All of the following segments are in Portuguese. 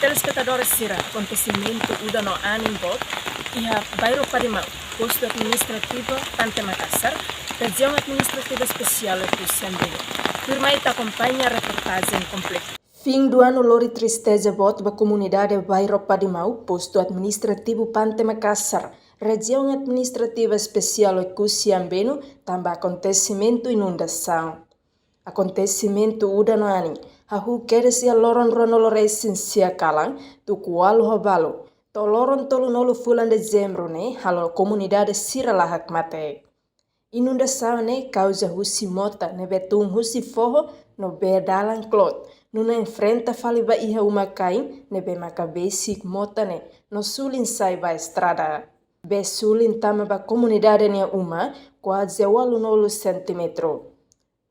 Telespectadores Sira, acontecimento uda no Animbot, iha bairro Padimau, posto administrativo Pantai Makassar, região administrativa especial do Siambelo. Turma ita acompanha a reportagem completa. Fim do ano lori tristeza bot ba comunidade bairro Padimau, posto administrativo Pantai Makassar, região administrativa especial do Siambelo, também acontecimento inundação. Acontecimento uda no ani, hahu keresi a loron ronoloresin sia kalang, tu kualu habalo. To loron tolu nolu fulan dezembro ne, halo comunidade sira lahak mate. Inundação ne causa husi mota, ne betung husi forro, no bedalan clot. Nuna enfrenta faliba iha umakain, ne be makabesi mota ne, no sulin sai ba estrada. Be sulin tama ba comunidade ne uma, quase walu nolu centimetro.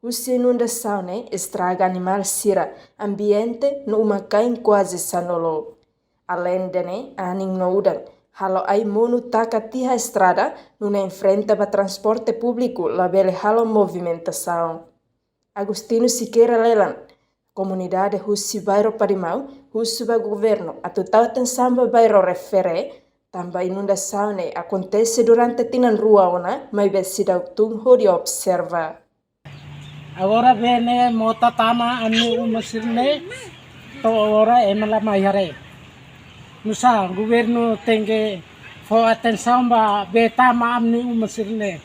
Husi inundação ne estraga animal sira, ambiente no umakain quase sanolo. Além de ne, aning no udan, halo ai monu taka tiha estrada, nuna enfrenta ba transporte público, labele halo movimentação. Agustino Siqueira Lelan, comunidade Husi Bairro Padimau, Husi ba governo, a total atenção ba bairro refere, também inundação ne acontece durante tinan rua ona, mas besida tung hori observa. Agora vem mota tama ani umasirne to agora emala mayare. Nusa governo tem que for atenção ba betama ani umasirne.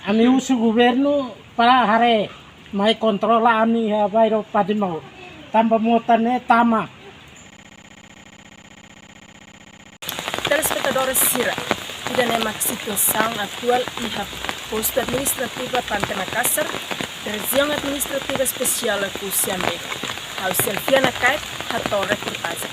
Ani usu governo para hare mai controla ani bairro Padimau. Tamba mota ne tama. Telespectadores Sira, tidak nemak situação atual iha posto administrativa Pantai Makassar, região administrativa especial do Siambelo. Ao selfie na kait, hato reportagem.